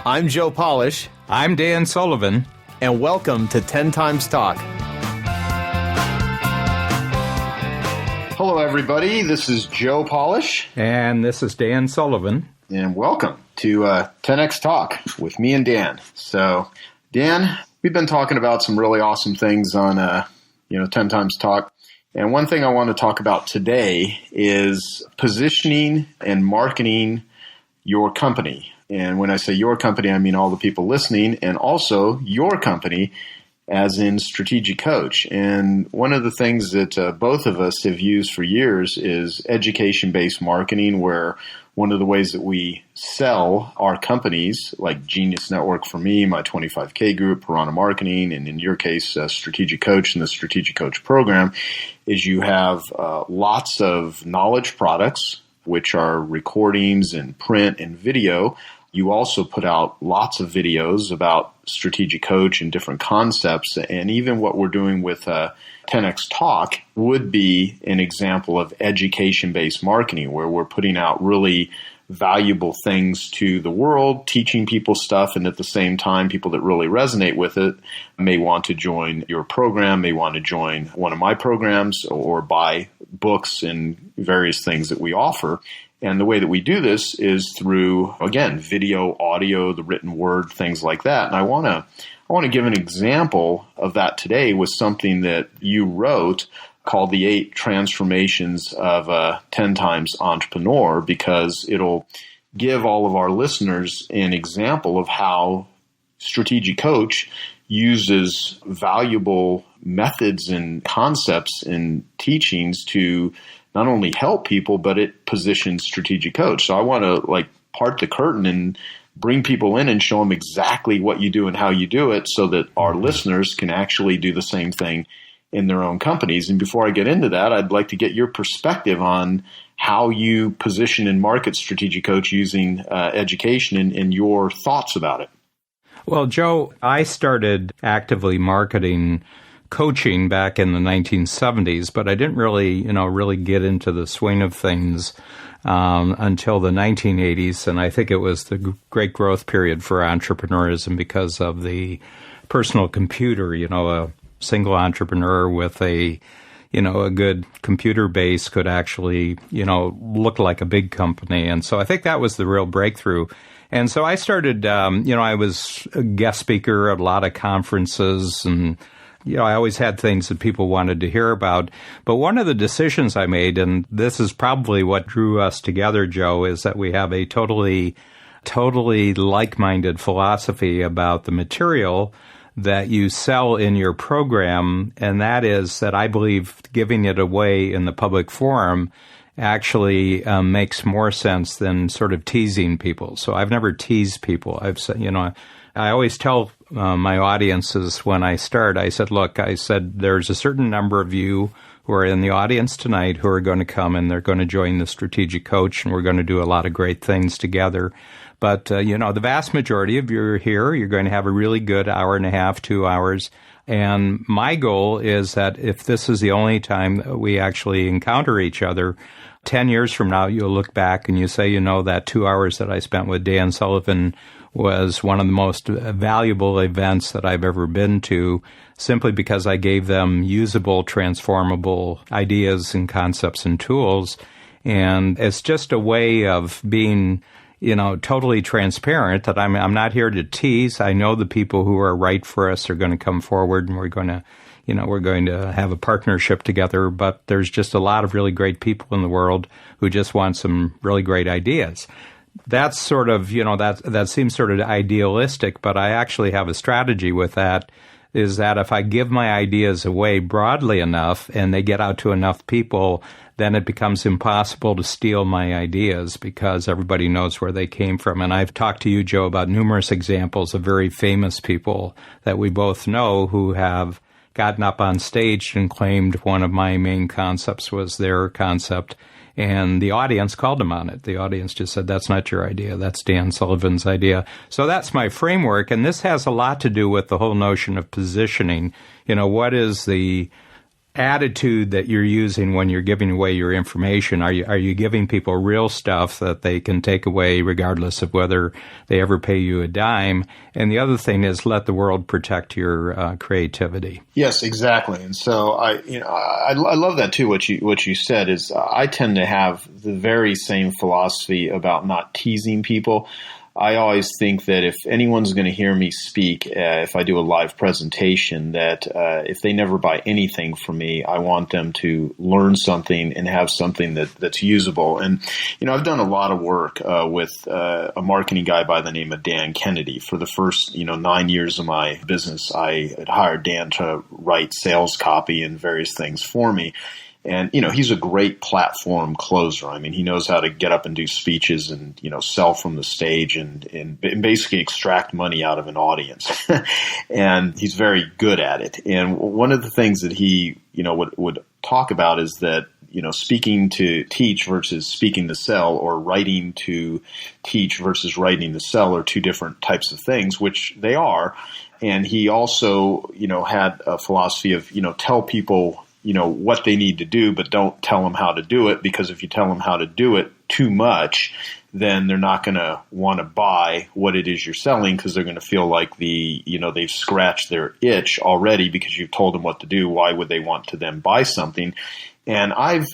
I'm Joe Polish. I'm Dan Sullivan. And welcome to 10 Times Talk. Hello, everybody. This is Joe Polish. And this is Dan Sullivan. And welcome to 10X Talk with me and Dan. So, Dan, we've been talking about some really awesome things on 10 Times Talk. And one thing I want to talk about today is positioning and marketing your company. And when I say your company, I mean all the people listening, and also your company as in Strategic Coach. And one of the things that both of us have used for years is education-based marketing, where one of the ways that we sell our companies, like Genius Network for me, my 25K group, Piranha Marketing, and in your case, Strategic Coach and the Strategic Coach program, is you have lots of knowledge products, which are recordings and print and video. You also put out lots of videos about Strategic Coach and different concepts. And even what we're doing with 10X Talk would be an example of education-based marketing, where we're putting out really valuable things to the world, teaching people stuff, and at the same time, people that really resonate with it may want to join your program, may want to join one of my programs, or buy books and various things that we offer. And the way that we do this is through, again, video, audio, the written word, things like that. And I want to give an example of that today with something that you wrote called The 8 Transformations of a 10 Times Entrepreneur, because it'll give all of our listeners an example of how Strategic Coach uses valuable methods and concepts and teachings to not only help people, but it positions Strategic Coach. So I want to part the curtain and bring people in and show them exactly what you do and how you do it, so that our listeners can actually do the same thing in their own companies. And before I get into that, I'd like to get your perspective on how you position and market Strategic Coach using education and your thoughts about it. Well, Joe, I started actively marketing coaching back in the 1970s, but I didn't really get into the swing of things until the 1980s. And I think it was the great growth period for entrepreneurism because of the personal computer. A single entrepreneur with a good computer base could actually, look like a big company. And so I think that was the real breakthrough. And so I started, I was a guest speaker at a lot of conferences, and I always had things that people wanted to hear about. But one of the decisions I made, and this is probably what drew us together, Joe, is that we have a totally like-minded philosophy about the material that you sell in your program. And that is that I believe giving it away in the public forum actually makes more sense than sort of teasing people. So I've never teased people. I've said, I always tell my audiences when I start, I said, there's a certain number of you who are in the audience tonight who are going to come and they're going to join the Strategic Coach, and we're going to do a lot of great things together. But, the vast majority of you are here. You're going to have a really good hour and a half, 2 hours. And my goal is that if this is the only time that we actually encounter each other, 10 years from now, you'll look back and you say, that 2 hours that I spent with Dan Sullivan was one of the most valuable events that I've ever been to, simply because I gave them usable, transformable ideas and concepts and tools. And it's just a way of being, totally transparent, that I'm not here to tease. I know the people who are right for us are going to come forward, and we're going to have a partnership together. But there's just a lot of really great people in the world who just want some really great ideas. That's sort of, that seems sort of idealistic, but I actually have a strategy with that, is that if I give my ideas away broadly enough and they get out to enough people, then it becomes impossible to steal my ideas because everybody knows where they came from. And I've talked to you, Joe, about numerous examples of very famous people that we both know who have gotten up on stage and claimed one of my main concepts was their concept. And the audience called him on it. The audience just said, that's not your idea. That's Dan Sullivan's idea. So that's my framework. And this has a lot to do with the whole notion of positioning. What is the attitude that you're using when you're giving away your information. Are you giving people real stuff that they can take away regardless of whether they ever pay you a dime? And the other thing is let the world protect your creativity. Yes, exactly. And so I love that too. What you said is I tend to have the very same philosophy about not teasing people. I always think that if anyone's going to hear me speak, if I do a live presentation, that if they never buy anything from me, I want them to learn something and have something that's usable. And, I've done a lot of work with a marketing guy by the name of Dan Kennedy. For the first, 9 years of my business, I had hired Dan to write sales copy and various things for me. And, he's a great platform closer. I mean, he knows how to get up and do speeches and, sell from the stage and basically extract money out of an audience. And he's very good at it. And one of the things that he, would talk about is that, speaking to teach versus speaking to sell, or writing to teach versus writing to sell are two different types of things, which they are. And he also, had a philosophy of, tell people, what they need to do, but don't tell them how to do it, because if you tell them how to do it too much, then they're not going to want to buy what it is you're selling, because they're going to feel like they've scratched their itch already because you've told them what to do. Why would they want to then buy something? And I've,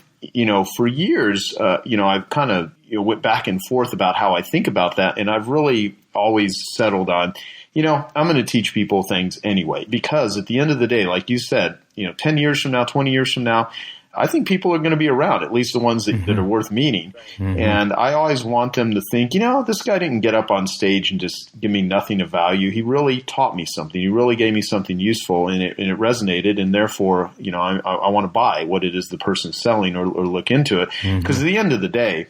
for years, I've kind of went back and forth about how I think about that. And I've really always settled on, I'm going to teach people things anyway, because at the end of the day, like you said, 10 years from now, 20 years from now, I think people are going to be around, at least the ones that are worth meeting. Mm-hmm. And I always want them to think, this guy didn't get up on stage and just give me nothing of value. He really taught me something. He really gave me something useful, and it resonated. And therefore, I want to buy what it is the person's selling, or look into it. Because at the end of the day,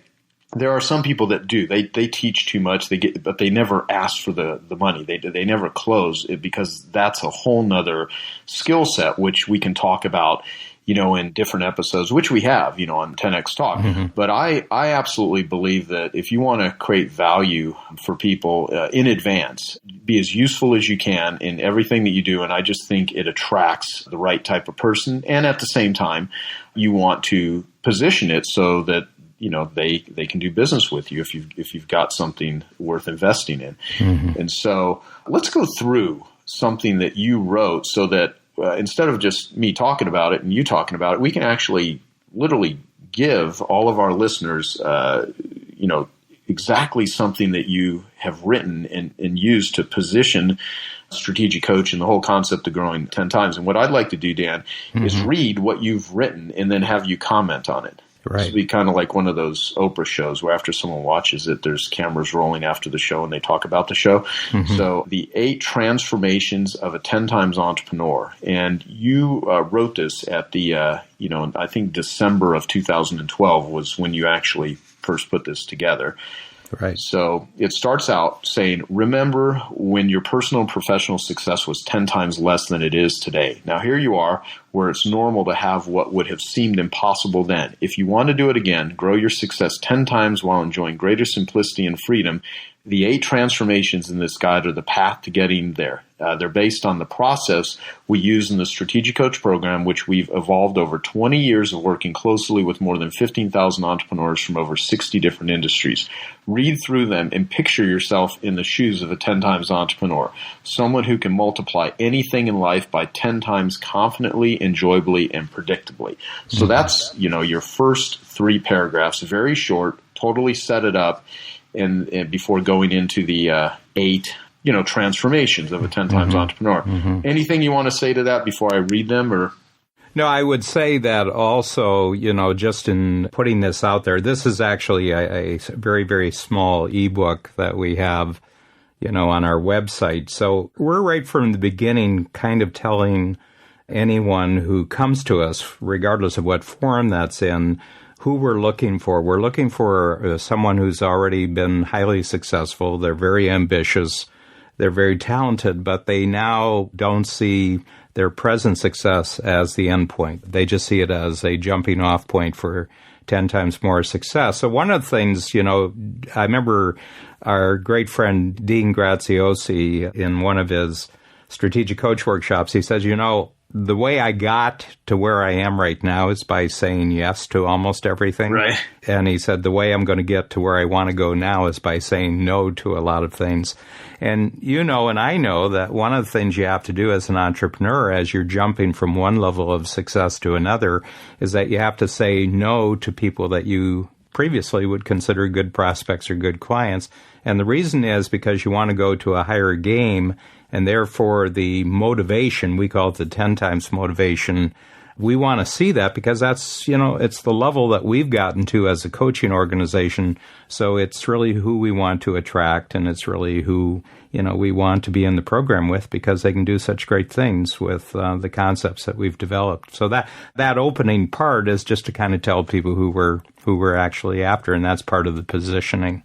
there are some people that do. They teach too much. But they never ask for the money. They never close it, because that's a whole nother skill set, which we can talk about, in different episodes, which we have, on 10X Talk. Mm-hmm. But I absolutely believe that if you want to create value for people in advance, be as useful as you can in everything that you do. And I just think it attracts the right type of person. And at the same time, you want to position it so that they can do business with you if you've got something worth investing in. Mm-hmm. And so let's go through something that you wrote, so that instead of just me talking about it and you talking about it, we can actually literally give all of our listeners, exactly something that you have written and used to position Strategic Coach and the whole concept of growing 10 times. And what I'd like to do, Dan, is read what you've written and then have you comment on it. Right. This would be kind of like one of those Oprah shows where after someone watches it, there's cameras rolling after the show and they talk about the show. Mm-hmm. So the 8 transformations of a 10 times entrepreneur. And you wrote this at the, I think December of 2012 was when you actually first put this together. Right. So it starts out saying, remember when your personal and professional success was 10 times less than it is today. Now here you are, where it's normal to have what would have seemed impossible then. If you want to do it again, grow your success 10 times while enjoying greater simplicity and freedom. The 8 transformations in this guide are the path to getting there. They're based on the process we use in the Strategic Coach program, which we've evolved over 20 years of working closely with more than 15,000 entrepreneurs from over 60 different industries. Read through them and picture yourself in the shoes of a 10 times entrepreneur, someone who can multiply anything in life by 10 times confidently, enjoyably, and predictably. So that's, your first 3 paragraphs, very short, totally set it up. And before going into the 8, transformations of a 10 times entrepreneur. Mm-hmm. Anything you want to say to that before I read them, or? No, I would say that also, just in putting this out there, this is actually a very, very small ebook that we have, on our website. So we're right from the beginning kind of telling anyone who comes to us, regardless of what forum that's in, who we're looking for. We're looking for someone who's already been highly successful. They're very ambitious. They're very talented, but they now don't see their present success as the end point. They just see it as a jumping off point for 10 times more success. So one of the things, I remember our great friend Dean Graziosi in one of his Strategic Coach workshops, he says, the way I got to where I am right now is by saying yes to almost everything. Right. And he said, the way I'm going to get to where I want to go now is by saying no to a lot of things. And and I know that one of the things you have to do as an entrepreneur, as you're jumping from one level of success to another, is that you have to say no to people that you previously would consider good prospects or good clients. And the reason is because you want to go to a higher game, and therefore the motivation, we call it the 10 times motivation, we want to see that because that's, it's the level that we've gotten to as a coaching organization. So it's really who we want to attract, and it's really who, we want to be in the program with because they can do such great things with the concepts that we've developed. So that opening part is just to kind of tell people who we're actually after, and that's part of the positioning.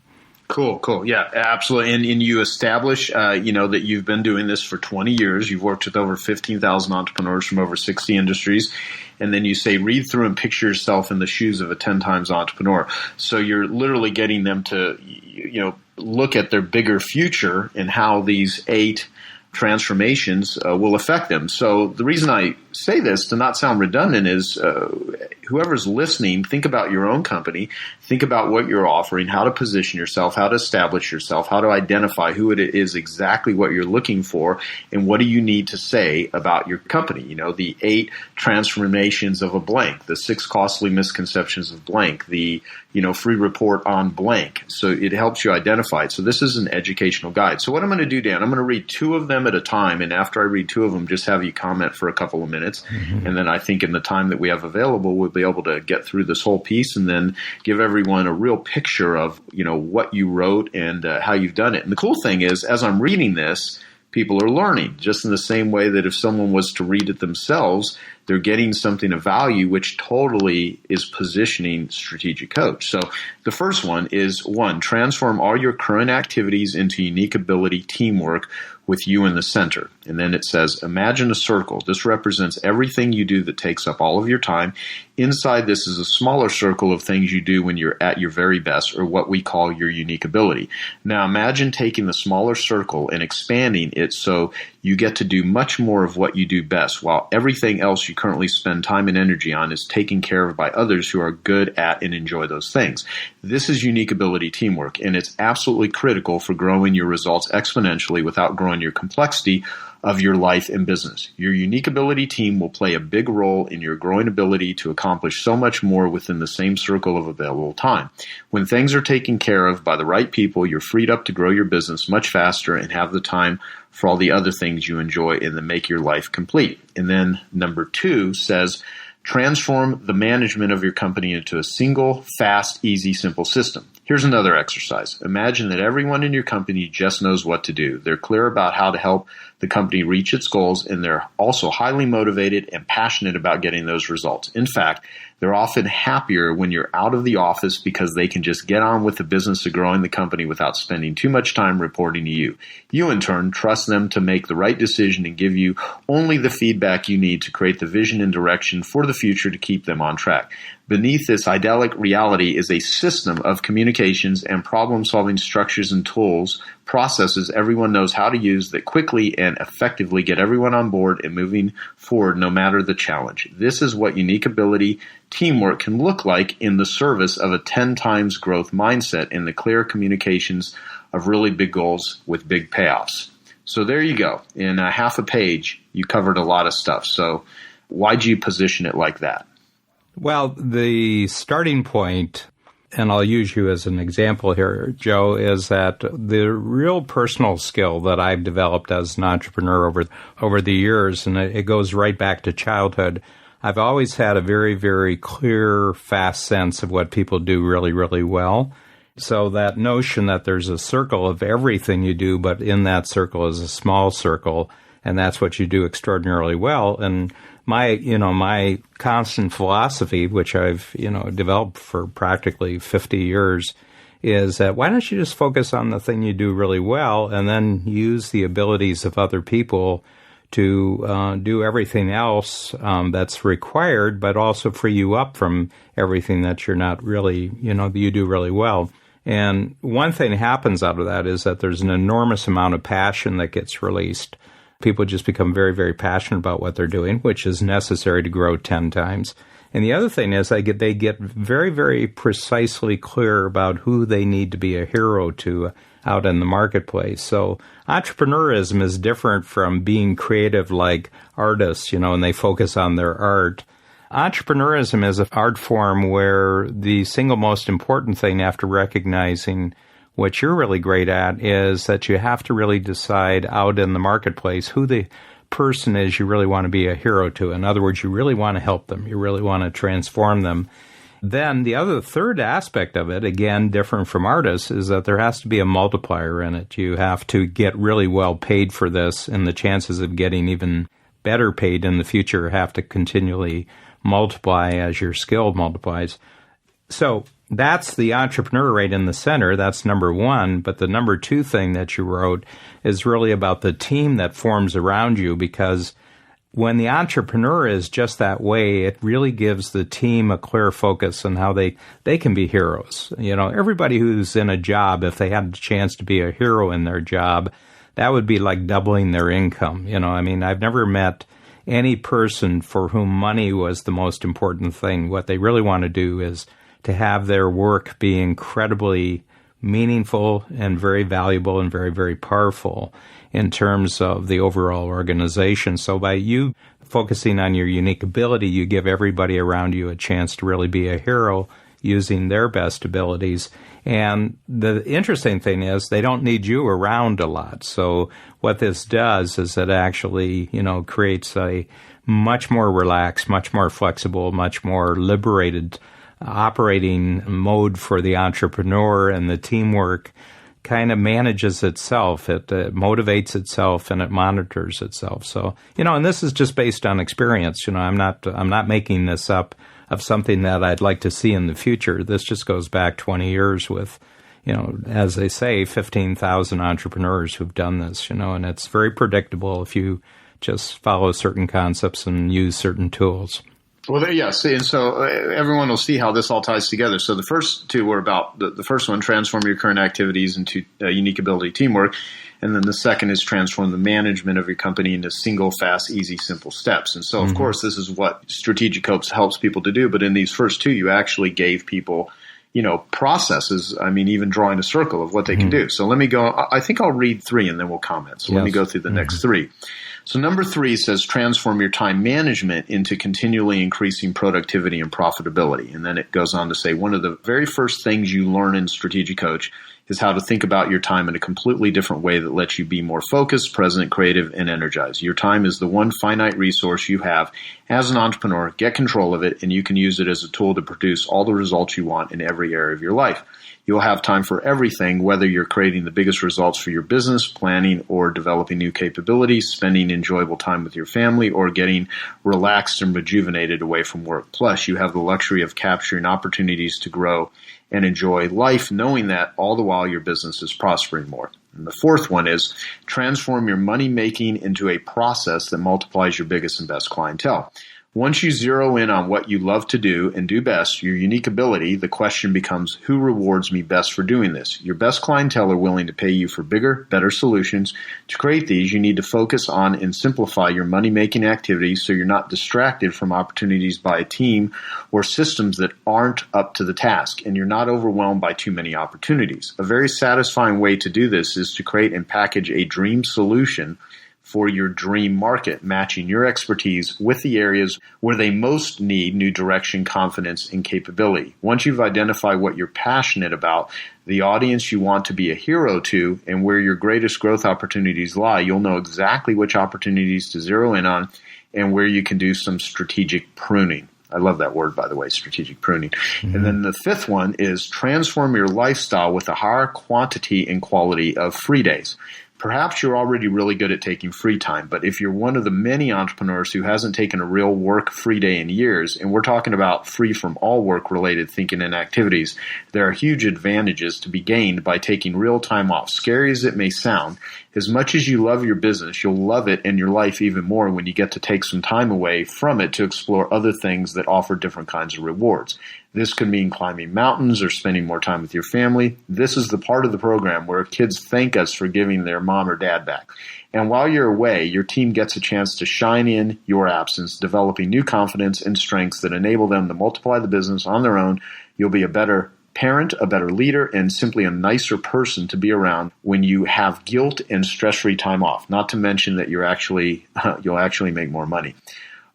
Cool. Yeah, absolutely. And you establish, that you've been doing this for 20 years. You've worked with over 15,000 entrepreneurs from over 60 industries. And then you say, read through and picture yourself in the shoes of a 10 times entrepreneur. So you're literally getting them to, look at their bigger future and how these 8 transformations will affect them. So the reason I say this, to not sound redundant, is whoever's listening, think about your own company, think about what you're offering, how to position yourself, how to establish yourself, how to identify who it is exactly what you're looking for, and what do you need to say about your company. The 8 transformations of a blank, the 6 costly misconceptions of blank, the free report on blank. So it helps you identify it. So this is an educational guide. So what I'm going to do, Dan, I'm going to read 2 of them at a time, and after I read 2 of them, just have you comment for a couple of minutes. Mm-hmm. And then I think in the time that we have available, we'll be able to get through this whole piece and then give everyone a real picture of, what you wrote and how you've done it. And the cool thing is, as I'm reading this, people are learning, just in the same way that if someone was to read it themselves, they're getting something of value, which totally is positioning Strategic Coach. So the first one is 1, transform all your current activities into unique ability teamwork with you in the center. And then it says, imagine a circle. This represents everything you do that takes up all of your time. Inside this is a smaller circle of things you do when you're at your very best, or what we call your unique ability. Now imagine taking the smaller circle and expanding it so you get to do much more of what you do best, while everything else you currently spend time and energy on is taken care of by others who are good at and enjoy those things. This is unique ability teamwork, and it's absolutely critical for growing your results exponentially without growing your complexity of your life and business. Your unique ability team will play a big role in your growing ability to accomplish so much more within the same circle of available time. When things are taken care of by the right people, you're freed up to grow your business much faster and have the time for all the other things you enjoy and that make your life complete. And then number 2 says, transform the management of your company into a single, fast, easy, simple system. Here's another exercise. Imagine that everyone in your company just knows what to do. They're clear about how to help the company reach its goals, and they're also highly motivated and passionate about getting those results. In fact, they're often happier when you're out of the office because they can just get on with the business of growing the company without spending too much time reporting to you. You, in turn, trust them to make the right decision and give you only the feedback you need to create the vision and direction for the future to keep them on track. Beneath this idyllic reality is a system of communications and problem-solving structures and tools, processes everyone knows how to use that quickly and effectively get everyone on board and moving forward no matter the challenge. This is what unique ability teamwork can look like in the service of a 10 times growth mindset and the clear communications of really big goals with big payoffs. So there you go. In a half a page, you covered a lot of stuff. So why'd you position it like that? Well, the starting point, and I'll use you as an example here, Joe, is that the real personal skill that I've developed as an entrepreneur over the years, and it goes right back to childhood, I've always had a very, very clear, fast sense of what people do really, really well. So that notion that there's a circle of everything you do, but in that circle is a small circle, and that's what you do extraordinarily well. And my constant philosophy, which I've, developed for practically 50 years, is that why don't you just focus on the thing you do really well and then use the abilities of other people to do everything else that's required, but also free you up from everything that you're not really, you do really well. And one thing happens out of that is that there's an enormous amount of passion that gets released. People just become very, very passionate about what they're doing, which is necessary to grow 10 times. And the other thing is they get very, very precisely clear about who they need to be a hero to out in the marketplace. So entrepreneurism is different from being creative like artists, and they focus on their art. Entrepreneurism is an art form where the single most important thing after recognizing what you're really great at is that you have to really decide out in the marketplace who the person is you really want to be a hero to. In other words, you really want to help them. You really want to transform them. Then the third aspect of it, again, different from artists, is that there has to be a multiplier in it. You have to get really well paid for this, and the chances of getting even better paid in the future have to continually multiply as your skill multiplies. So that's the entrepreneur right in the center. That's number one. But the number two thing that you wrote is really about the team that forms around you, because when the entrepreneur is just that way, it really gives the team a clear focus on how they can be heroes. Everybody who's in a job, if they had a chance to be a hero in their job, that would be like doubling their income. I've never met any person for whom money was the most important thing. What they really want to do is to have their work be incredibly meaningful and very valuable and very, very powerful in terms of the overall organization. So by you focusing on your unique ability, you give everybody around you a chance to really be a hero using their best abilities. And the interesting thing is they don't need you around a lot. So what this does is it actually, creates a much more relaxed, much more flexible, much more liberated operating mode for the entrepreneur, and the teamwork kind of manages itself. It motivates itself and it monitors itself. So, and this is just based on experience. I'm not making this up of something that I'd like to see in the future. This just goes back 20 years with, as they say, 15,000 entrepreneurs who've done this, and it's very predictable if you just follow certain concepts and use certain tools. Well, yes, and so everyone will see how this all ties together. So the first two were about the first one, transform your current activities into unique ability teamwork. And then the second is transform the management of your company into single, fast, easy, simple steps. And so, of course, this is what Strategic Coach helps people to do. But in these first two, you actually gave people, processes. Even drawing a circle of what they can do. So let me go. I think I'll read three and then we'll comment. So let me go through the next three. So number 3 says transform your time management into continually increasing productivity and profitability. And then it goes on to say one of the very first things you learn in Strategic Coach is how to think about your time in a completely different way that lets you be more focused, present, creative, and energized. Your time is the one finite resource you have as an entrepreneur. Get control of it, and you can use it as a tool to produce all the results you want in every area of your life. You'll have time for everything, whether you're creating the biggest results for your business, planning or developing new capabilities, spending enjoyable time with your family, or getting relaxed and rejuvenated away from work. Plus, you have the luxury of capturing opportunities to grow and enjoy life, knowing that all the while your business is prospering more. And the fourth one is transform your money making into a process that multiplies your biggest and best clientele. Once you zero in on what you love to do and do best, your unique ability, the question becomes, who rewards me best for doing this? Your best clientele are willing to pay you for bigger, better solutions. To create these, you need to focus on and simplify your money-making activities so you're not distracted from opportunities by a team or systems that aren't up to the task, and you're not overwhelmed by too many opportunities. A very satisfying way to do this is to create and package a dream solution for your dream market, matching your expertise with the areas where they most need new direction, confidence, and capability. Once you've identified what you're passionate about, the audience you want to be a hero to, and where your greatest growth opportunities lie, you'll know exactly which opportunities to zero in on and where you can do some strategic pruning. I love that word, by the way, strategic pruning. Mm-hmm. And then the fifth one is transform your lifestyle with a higher quantity and quality of free days. Perhaps you're already really good at taking free time, but if you're one of the many entrepreneurs who hasn't taken a real work-free day in years, and we're talking about free from all work-related thinking and activities, there are huge advantages to be gained by taking real time off. Scary as it may sound, as much as you love your business, you'll love it in your life even more when you get to take some time away from it to explore other things that offer different kinds of rewards. This could mean climbing mountains or spending more time with your family. This is the part of the program where kids thank us for giving their mom or dad back. And while you're away, your team gets a chance to shine in your absence, developing new confidence and strengths that enable them to multiply the business on their own. You'll be a better parent, a better leader, and simply a nicer person to be around when you have guilt and stress-free time off. Not to mention that you'll actually make more money.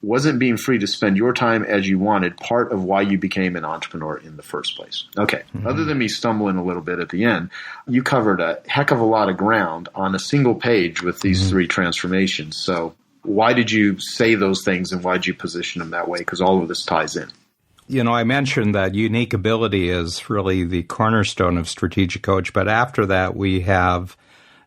Wasn't being free to spend your time as you wanted part of why you became an entrepreneur in the first place? Okay, Other than me stumbling a little bit at the end, you covered a heck of a lot of ground on a single page with these three transformations. So why did you say those things and why did you position them that way? Because all of this ties in. I mentioned that unique ability is really the cornerstone of Strategic Coach, but after that we have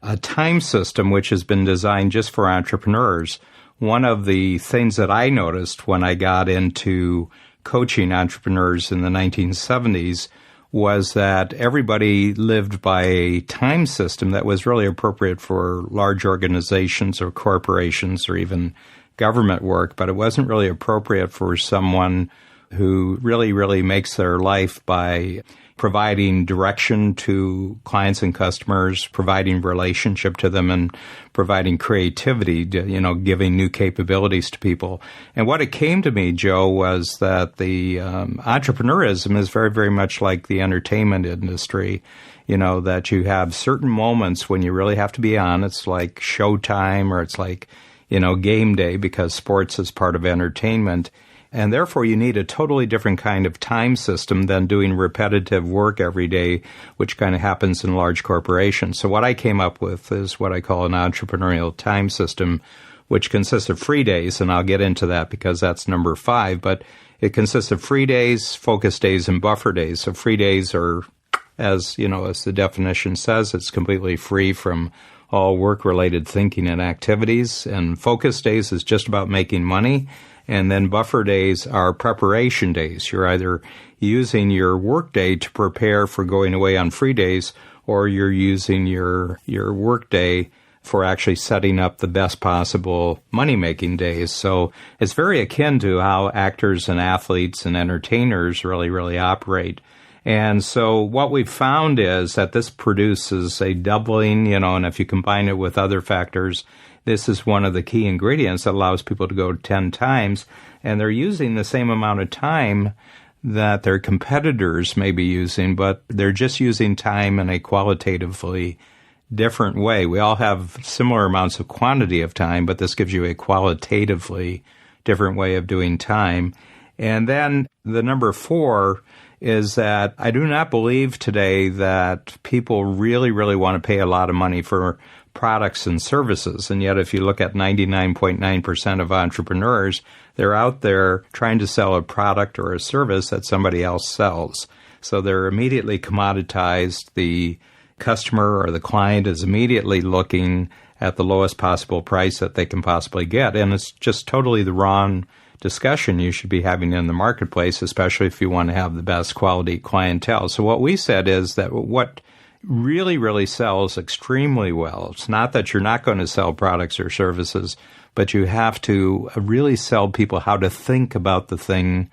a time system which has been designed just for entrepreneurs. One of the things that I noticed when I got into coaching entrepreneurs in the 1970s was that everybody lived by a time system that was really appropriate for large organizations or corporations or even government work, but it wasn't really appropriate for someone who really makes their life by providing direction to clients and customers, providing relationship to them, and providing creativity, giving new capabilities to people. And what it came to me, Joe, was that the entrepreneurism is very, very much like the entertainment industry, that you have certain moments when you really have to be on. It's like showtime or it's like, game day because sports is part of entertainment. And therefore, you need a totally different kind of time system than doing repetitive work every day, which kind of happens in large corporations. So what I came up with is what I call an entrepreneurial time system, which consists of free days, and I'll get into that because that's number 5, but it consists of free days, focus days, and buffer days. So free days are, as the definition says, it's completely free from all work-related thinking and activities, and focus days is just about making money. And then buffer days are preparation days. You're either using your work day to prepare for going away on free days, or you're using your work day for actually setting up the best possible money-making days. So it's very akin to how actors and athletes and entertainers really operate. And so what we've found is that this produces a doubling, and if you combine it with other factors, this is one of the key ingredients that allows people to go 10 times, and they're using the same amount of time that their competitors may be using, but they're just using time in a qualitatively different way. We all have similar amounts of quantity of time, but this gives you a qualitatively different way of doing time. And then the number 4 is that I do not believe today that people really want to pay a lot of money for products and services. And yet if you look at 99.9% of entrepreneurs, they're out there trying to sell a product or a service that somebody else sells. So they're immediately commoditized. The customer or the client is immediately looking at the lowest possible price that they can possibly get. And it's just totally the wrong discussion you should be having in the marketplace, especially if you want to have the best quality clientele. So what we said is that what really sells extremely well, it's not that you're not going to sell products or services, but you have to really sell people how to think about the thing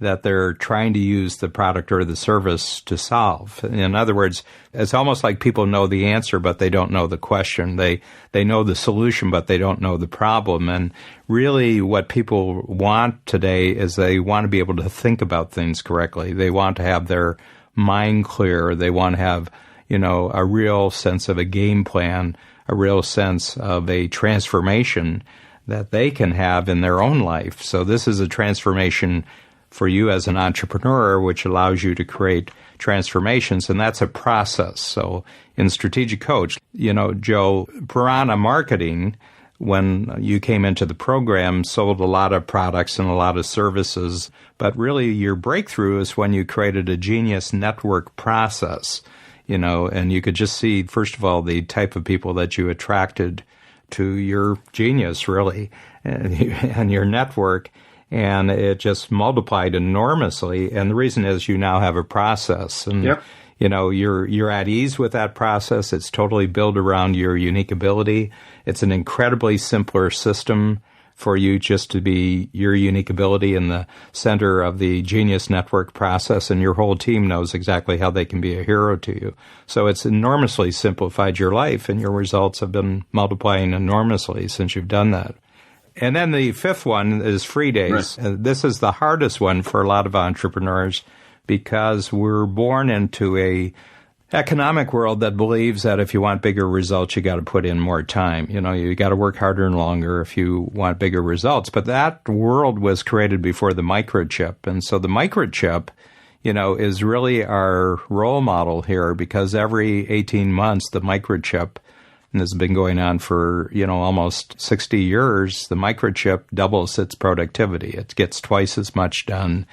that they're trying to use the product or the service to solve. In other words, it's almost like people know the answer, but they don't know the question. They know the solution, but they don't know the problem. And really what people want today is they want to be able to think about things correctly. They want to have their mind clear. They want to have, a real sense of a game plan, a real sense of a transformation that they can have in their own life. So this is a transformation for you as an entrepreneur, which allows you to create transformations, and that's a process. So in Strategic Coach, Joe, Piranha Marketing, when you came into the program, sold a lot of products and a lot of services, but really your breakthrough is when you created a genius network process, and you could just see, first of all, the type of people that you attracted to your genius, really, and your network. And it just multiplied enormously. And the reason is you now have a process. And, Yep. You're at ease with that process. It's totally built around your unique ability. It's an incredibly simpler system for you just to be your unique ability in the center of the Genius Network process, and your whole team knows exactly how they can be a hero to you. So it's enormously simplified your life, and your results have been multiplying enormously since you've done that. And then the fifth one is free days. Right. This is the hardest one for a lot of entrepreneurs because we're born into a economic world that believes that if you want bigger results, you got to put in more time. You got to work harder and longer if you want bigger results. But that world was created before the microchip. And so the microchip, is really our role model here because every 18 months, the microchip, and this has been going on for, almost 60 years, the microchip doubles its productivity. It gets twice as much done.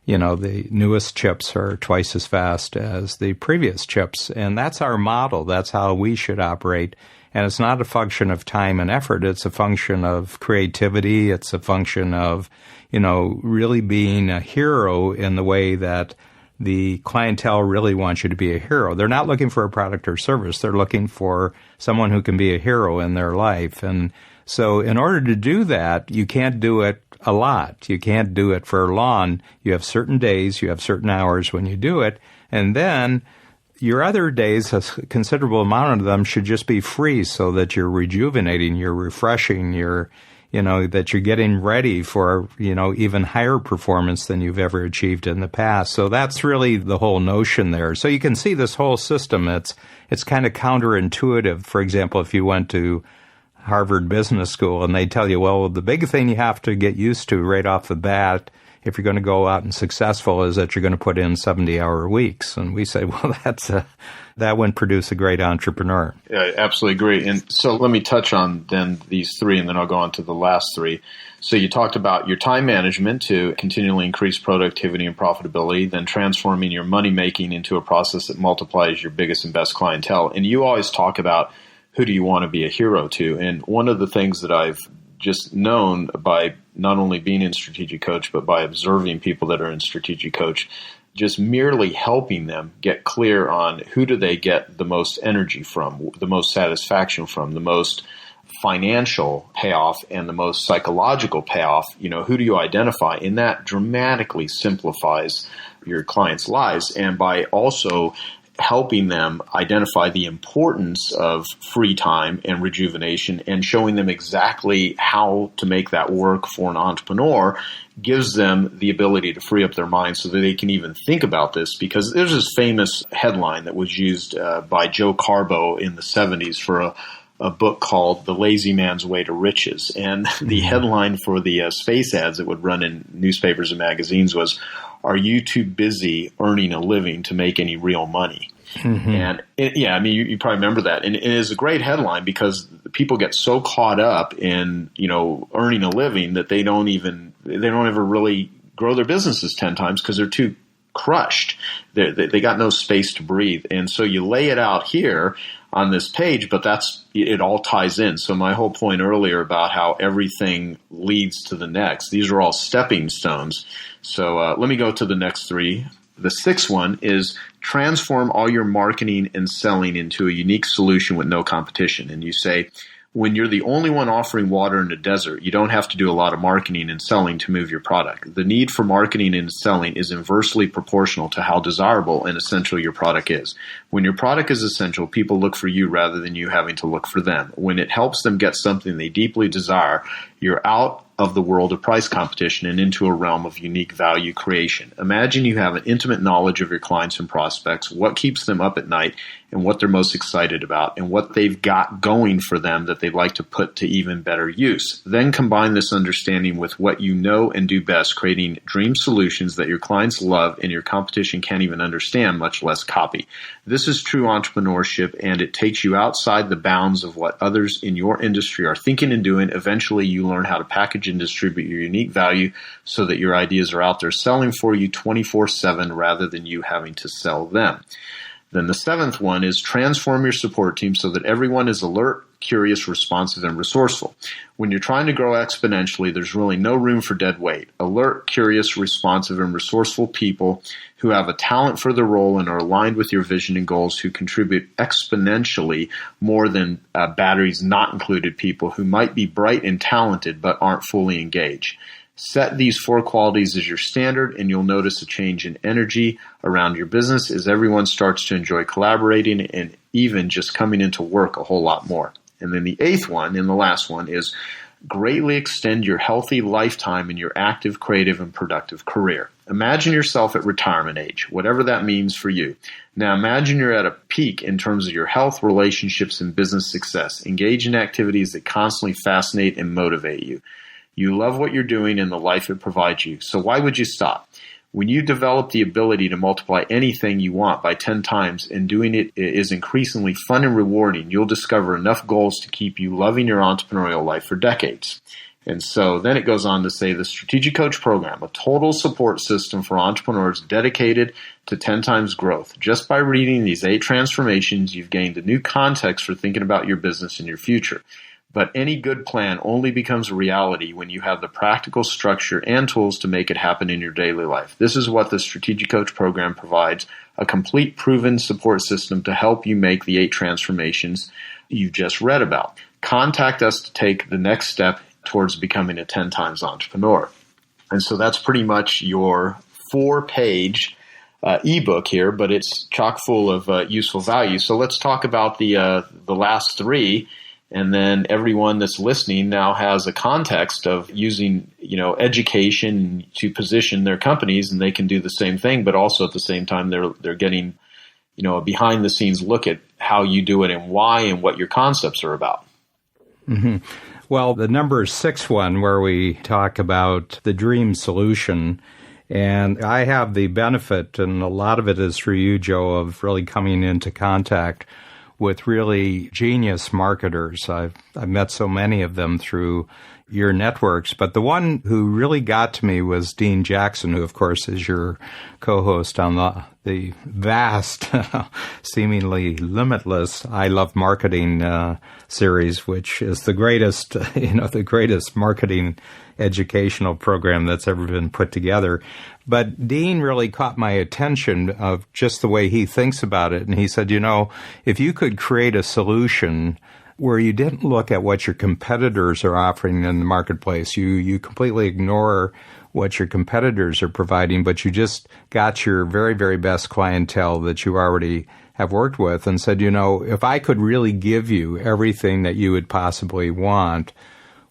The newest chips are twice as fast as the previous chips. And that's our model. That's how we should operate. And it's not a function of time and effort. It's a function of creativity. It's a function of, really being a hero in the way that the clientele really wants you to be a hero. They're not looking for a product or service. They're looking for someone who can be a hero in their life. And so in order to do that, you can't do it a lot. You can't do it for long. You have certain days, you have certain hours when you do it, and then your other days, a considerable amount of them should just be free so that you're rejuvenating, you're refreshing, that you're getting ready for, even higher performance than you've ever achieved in the past. So that's really the whole notion there. So you can see this whole system. It's kind of counterintuitive. For example, if you went to Harvard Business School, and they tell you, well, the big thing you have to get used to right off the bat if you're going to go out and successful is that you're going to put in 70-hour weeks. And we say, well, that wouldn't produce a great entrepreneur. Yeah, I absolutely agree. And so let me touch on then these three, and then I'll go on to the last three. So you talked about your time management to continually increase productivity and profitability, then transforming your money making into a process that multiplies your biggest and best clientele. And you always talk about who do you want to be a hero to? And one of the things that I've just known by not only being in Strategic Coach, but by observing people that are in Strategic Coach, just merely helping them get clear on who do they get the most energy from, the most satisfaction from, the most financial payoff, and the most psychological payoff. Who do you identify? And that dramatically simplifies your clients' lives. And by also helping them identify the importance of free time and rejuvenation and showing them exactly how to make that work for an entrepreneur gives them the ability to free up their mind so that they can even think about this. Because there's this famous headline that was used by Joe Carbo in the 70s for a book called The Lazy Man's Way to Riches. And the headline for the space ads that would run in newspapers and magazines was, "Are you too busy earning a living to make any real money?" Mm-hmm. And you probably remember that. And it is a great headline because people get so caught up in, earning a living that they don't ever really grow their businesses 10 times because they're too crushed. They got no space to breathe. And so you lay it out here on this page, but it all ties in. So my whole point earlier about how everything leads to the next, these are all stepping stones. So let me go to the next three. The sixth one is transform all your marketing and selling into a unique solution with no competition. And you say, when you're the only one offering water in a desert, you don't have to do a lot of marketing and selling to move your product. The need for marketing and selling is inversely proportional to how desirable and essential your product is. When your product is essential, people look for you rather than you having to look for them. When it helps them get something they deeply desire, you're out of the world of price competition and into a realm of unique value creation. Imagine you have an intimate knowledge of your clients and prospects, what keeps them up at night, and what they're most excited about, and what they've got going for them that they'd like to put to even better use. Then combine this understanding with what you know and do best, creating dream solutions that your clients love and your competition can't even understand, much less copy. This is true entrepreneurship, and it takes you outside the bounds of what others in your industry are thinking and doing. Eventually, you learn how to package and distribute your unique value so that your ideas are out there selling for you 24/7 rather than you having to sell them. Then the seventh one is transform your support team so that everyone is alert, curious, responsive, and resourceful. When you're trying to grow exponentially, there's really no room for dead weight. Alert, curious, responsive, and resourceful people who have a talent for the role and are aligned with your vision and goals, who contribute exponentially more than batteries not included people who might be bright and talented but aren't fully engaged. Set these 4 qualities as your standard, and you'll notice a change in energy around your business as everyone starts to enjoy collaborating and even just coming into work a whole lot more. And then the 8th one, and the last one, is greatly extend your healthy lifetime in your active, creative, and productive career. Imagine yourself at retirement age, whatever that means for you. Now imagine you're at a peak in terms of your health, relationships, and business success. Engage in activities that constantly fascinate and motivate you. You love what you're doing and the life it provides you. So why would you stop? When you develop the ability to multiply anything you want by 10 times and doing it is increasingly fun and rewarding, you'll discover enough goals to keep you loving your entrepreneurial life for decades. And so then it goes on to say the Strategic Coach Program, a total support system for entrepreneurs dedicated to 10 times growth. Just by reading these 8 transformations, you've gained a new context for thinking about your business and your future. But any good plan only becomes a reality when you have the practical structure and tools to make it happen in your daily life. This is what the Strategic Coach Program provides, a complete proven support system to help you make the 8 transformations you've just read about. Contact us to take the next step towards becoming a 10 times entrepreneur. And so that's pretty much your 4-page ebook here, but it's chock full of useful value. So let's talk about the last 3. And then everyone that's listening now has a context of using, education to position their companies, and they can do the same thing, but also at the same time they're getting, a behind the scenes look at how you do it and why and what your concepts are about. Mm-hmm. Well, the number 6 one where we talk about the dream solution, and I have the benefit, and a lot of it is through you, Joe, of really coming into contact with really genius marketers. I've met so many of them through your networks, but the one who really got to me was Dean Jackson, who, of course, is your co-host on the vast, seemingly limitless I Love Marketing series, which is the greatest marketing educational program that's ever been put together. But Dean really caught my attention of just the way he thinks about it. And he said, if you could create a solution where you didn't look at what your competitors are offering in the marketplace, you completely ignore what your competitors are providing, but you just got your very, very best clientele that you already have worked with, and said, if I could really give you everything that you would possibly want,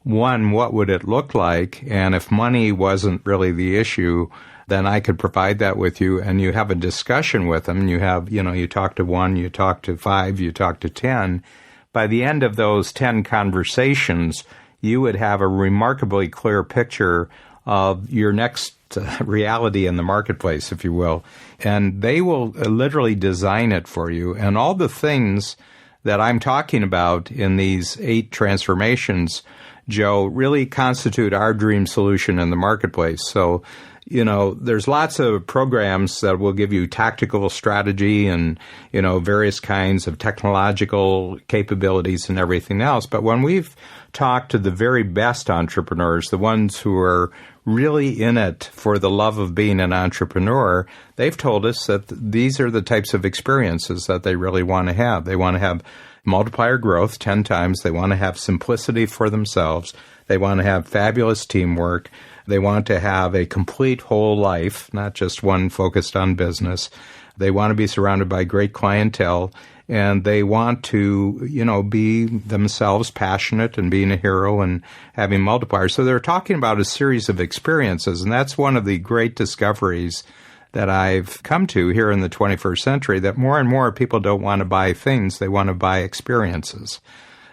one, what would it look like? And if money wasn't really the issue, then I could provide that with you, and you have a discussion with them. You have, you talk to 1, you talk to 5, you talk to 10. By the end of those 10 conversations, you would have a remarkably clear picture of your next reality in the marketplace, if you will. And they will literally design it for you. And all the things that I'm talking about in these 8 transformations, Joe, really constitute our dream solution in the marketplace. So, there's lots of programs that will give you tactical strategy and, various kinds of technological capabilities and everything else. But when we've talked to the very best entrepreneurs, the ones who are really in it for the love of being an entrepreneur, they've told us that these are the types of experiences that they really want to have. They want to have multiplier growth 10 times. They want to have simplicity for themselves. They want to have fabulous teamwork. They want to have a complete whole life, not just one focused on business. They want to be surrounded by great clientele, and they want to, be themselves passionate and being a hero and having multipliers. So they're talking about a series of experiences, and that's one of the great discoveries that I've come to here in the 21st century, that more and more people don't want to buy things, they want to buy experiences.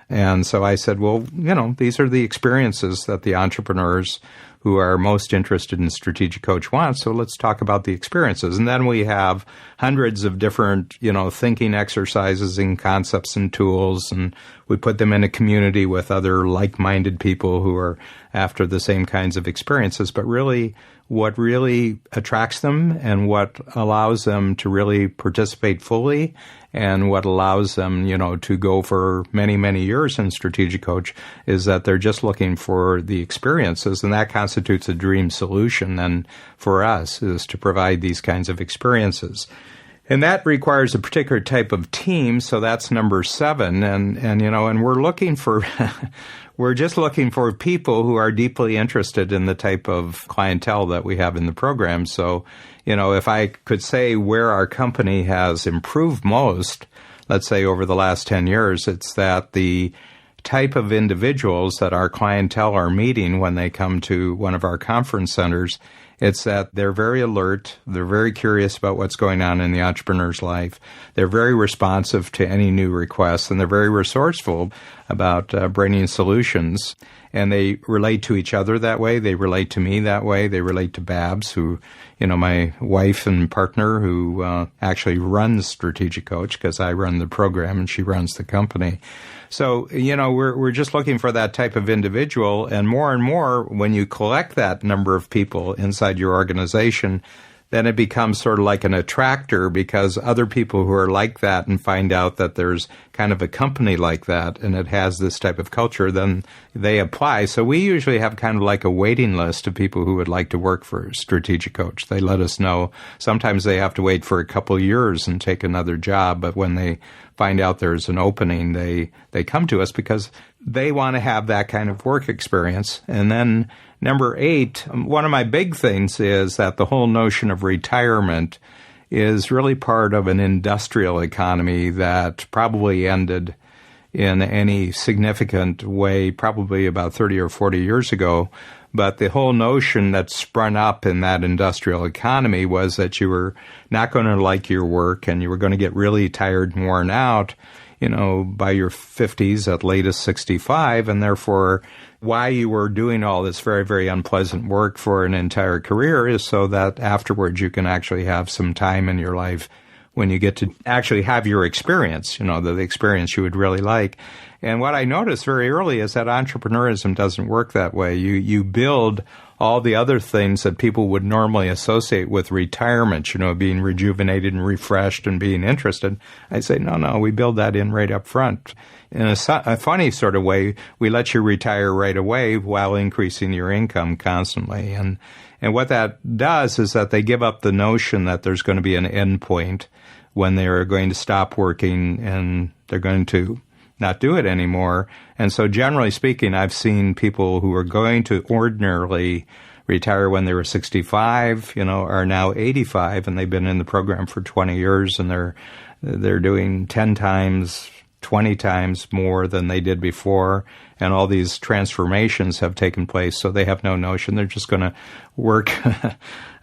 And so I said, well, these are the experiences that the entrepreneurs who are most interested in Strategic Coach wants. So let's talk about the experiences. And then we have hundreds of different, thinking exercises and concepts and tools, and we put them in a community with other like-minded people who are after the same kinds of experiences. But really, what really attracts them and what allows them to really participate fully and what allows them, to go for many, many years in Strategic Coach is that they're just looking for the experiences, and that constitutes a dream solution. And for us is to provide these kinds of experiences. And that requires a particular type of team, so that's number 7. And we're looking for we're just looking for people who are deeply interested in the type of clientele that we have in the program. So, if I could say where our company has improved most, let's say over the last 10 years, it's that the type of individuals that our clientele are meeting when they come to one of our conference centers, it's that they're very alert, they're very curious about what's going on in the entrepreneur's life, they're very responsive to any new requests, and they're very resourceful about bringing solutions. And they relate to each other that way, they relate to me that way, they relate to Babs, who, my wife and partner, who actually runs Strategic Coach, because I run the program and she runs the company. So, we're just looking for that type of individual. And more, when you collect that number of people inside your organization, then it becomes sort of like an attractor, because other people who are like that and find out that there's kind of a company like that and it has this type of culture, then they apply. So we usually have kind of like a waiting list of people who would like to work for Strategic Coach. They let us know. Sometimes they have to wait for a couple of years and take another job, but when they find out there's an opening, they come to us because they want to have that kind of work experience. And then number 8, one of my big things is that the whole notion of retirement is really part of an industrial economy that probably ended in any significant way probably about 30 or 40 years ago. But the whole notion that sprung up in that industrial economy was that you were not going to like your work and you were going to get really tired and worn out, by your 50s, at latest 65, and therefore why you were doing all this very, very unpleasant work for an entire career is so that afterwards you can actually have some time in your life when you get to actually have your experience, the experience you would really like. And what I noticed very early is that entrepreneurism doesn't work that way. You build all the other things that people would normally associate with retirement, being rejuvenated and refreshed and being interested. I say, no, we build that in right up front. In a funny sort of way, we let you retire right away while increasing your income constantly. And what that does is that they give up the notion that there's going to be an end point when they're going to stop working and they're going to not do it anymore. And so generally speaking, I've seen people who are going to ordinarily retire when they were 65, are now 85, and they've been in the program for 20 years, and they're doing 10 times, 20 times more than they did before. And all these transformations have taken place, so they have no notion. They're just going to work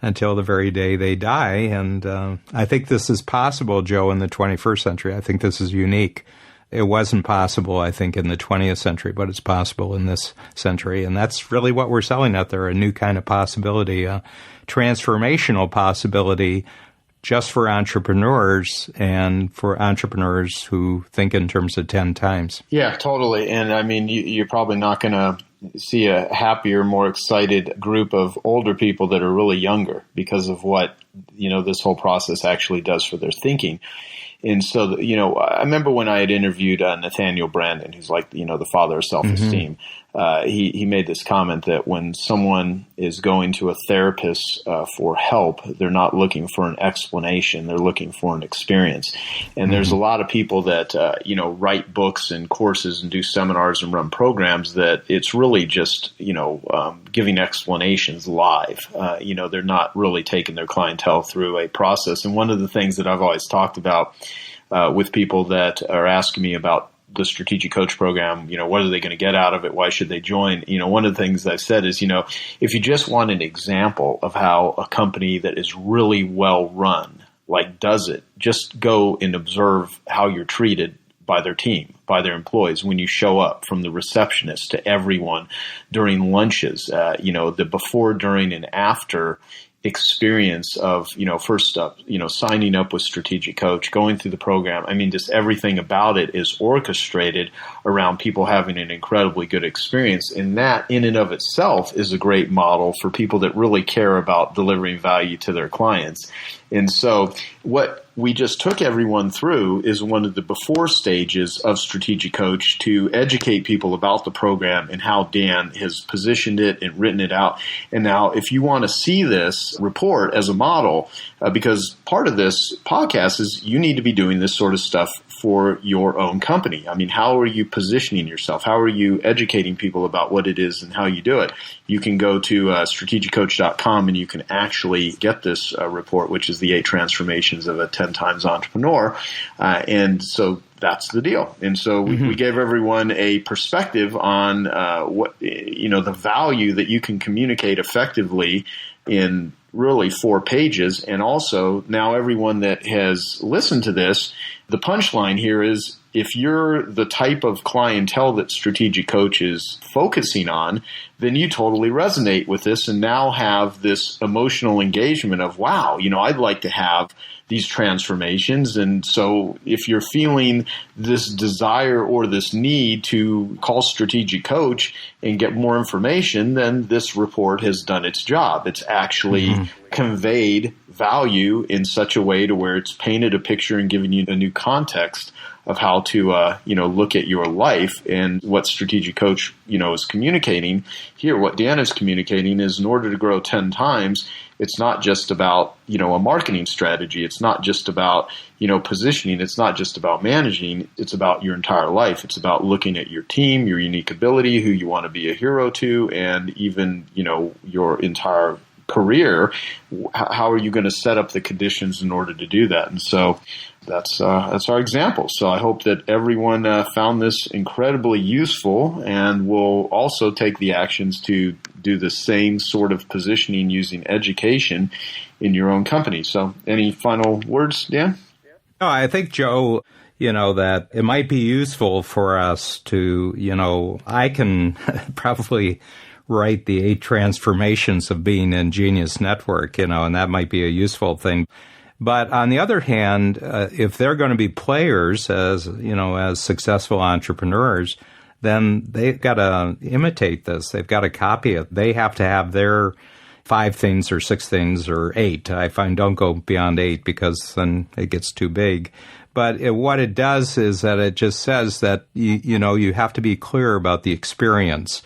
until the very day they die. And I think this is possible, Joe, in the 21st century. I think this is unique. It wasn't possible, I think, in the 20th century, but it's possible in this century. And that's really what we're selling out there, a new kind of possibility, a transformational possibility just for entrepreneurs and for entrepreneurs who think in terms of 10 times. Yeah, totally. And I mean, you're probably not going to see a happier, more excited group of older people that are really younger because of what, this whole process actually does for their thinking. And so, I remember when I had interviewed Nathaniel Brandon, who's like, the father of self-esteem. He made this comment that when someone is going to a therapist for help, they're not looking for an explanation. They're looking for an experience. And there's a lot of people that, write books and courses and do seminars and run programs that it's really just, giving explanations live. They're not really taking their clientele through a process. And one of the things that I've always talked about with people that are asking me about the Strategic Coach program, what are they going to get out of it? Why should they join? One of the things I've said is, if you just want an example of how a company that is really well run, does it, just go and observe how you're treated by their team, by their employees. When you show up, from the receptionist to everyone during lunches, the before, during, and after experience of, first up, signing up with Strategic Coach, going through the program. I mean, just everything about it is orchestrated around people having an incredibly good experience. And that in and of itself is a great model for people that really care about delivering value to their clients. And so what we just took everyone through is one of the before stages of Strategic Coach to educate people about the program and how Dan has positioned it and written it out. And now if you want to see this report as a model, because part of this podcast is you need to be doing this sort of stuff for your own company. I mean, how are you positioning yourself? How are you educating people about what it is and how you do it? You can go to strategiccoach.com and you can actually get this report, which is the 8 transformations of a 10 times entrepreneur. And so that's the deal. And so we gave everyone a perspective on the value that you can communicate effectively in really 4 pages. And also now everyone that has listened to this, the punchline here is if you're the type of clientele that Strategic Coach is focusing on, then you totally resonate with this and now have this emotional engagement of, wow, I'd like to have these transformations. And so if you're feeling this desire or this need to call Strategic Coach and get more information, then this report has done its job. It's actually conveyed value in such a way to where it's painted a picture and given you a new context of how to, look at your life. And what Strategic Coach, is communicating here, what Dan is communicating is in order to grow 10 times, it's not just about, a marketing strategy. It's not just about, positioning. It's not just about managing. It's about your entire life. It's about looking at your team, your unique ability, who you want to be a hero to, and even, your entire career. How are you going to set up the conditions in order to do that? And so that's our example. So I hope that everyone found this incredibly useful and will also take the actions to do the same sort of positioning using education in your own company. So any final words, Dan? No, I think, Joe, that it might be useful for us to, I can probably write the 8 transformations of being in Genius Network, and that might be a useful thing. But on the other hand, if they're going to be players as successful entrepreneurs, then they've got to imitate this. They've got to copy it. They have to have their 5 things or 6 things or 8. I find don't go beyond 8 because then it gets too big. But what it does is that it just says that, you have to be clear about the experience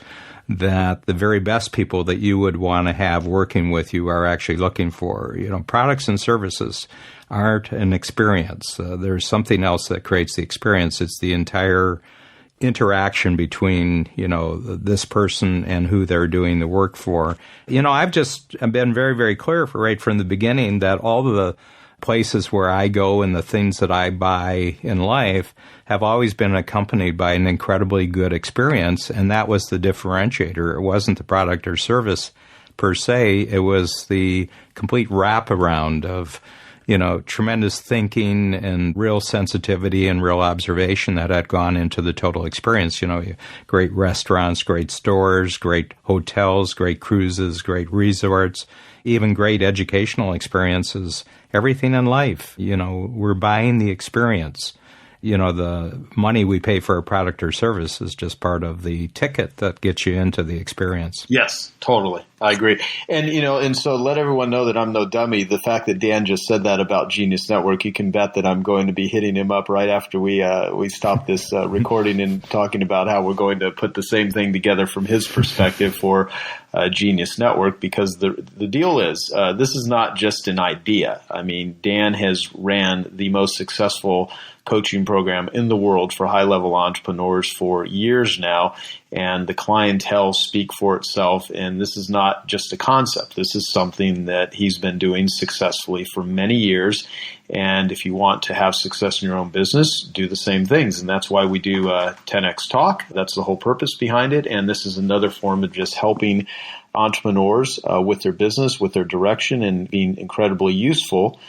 that the very best people that you would want to have working with you are actually looking for. Products and services aren't an experience. There's something else that creates the experience. It's the entire interaction between, this person and who they're doing the work for. I've been very, very clear right from the beginning that all of the places where I go and the things that I buy in life have always been accompanied by an incredibly good experience, and that was the differentiator. It wasn't the product or service per se. It was the complete wraparound of, tremendous thinking and real sensitivity and real observation that had gone into the total experience. Great restaurants, great stores, great hotels, great cruises, great resorts, even great educational experiences, everything in life. We're buying the experience. The money we pay for a product or service is just part of the ticket that gets you into the experience. Yes, totally. I agree. And, and so let everyone know that I'm no dummy. The fact that Dan just said that about Genius Network, you can bet that I'm going to be hitting him up right after we stop this recording and talking about how we're going to put the same thing together from his perspective for Genius Network, because the deal is this is not just an idea. I mean, Dan has ran the most successful coaching program in the world for high-level entrepreneurs for years now, and the clientele speak for itself. And this is not just a concept. This is something that he's been doing successfully for many years. And if you want to have success in your own business, do the same things. And that's why we do 10X Talk. That's the whole purpose behind it. And this is another form of just helping entrepreneurs with their business, with their direction, and being incredibly useful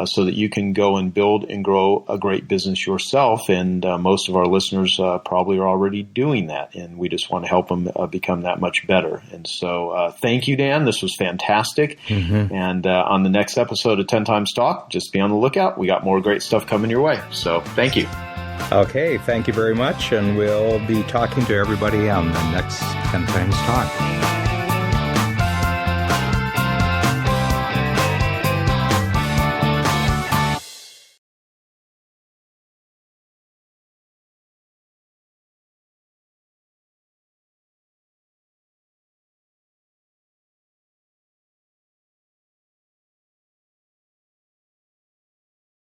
so that you can go and build and grow a great business yourself. And most of our listeners probably are already doing that, and we just want to help them become that much better. And so thank you, Dan. This was fantastic. Mm-hmm. And on the next episode of 10 Times Talk, just be on the lookout. We got more great stuff coming your way. So thank you. Okay, thank you very much, and we'll be talking to everybody on the next 10 Times Talk.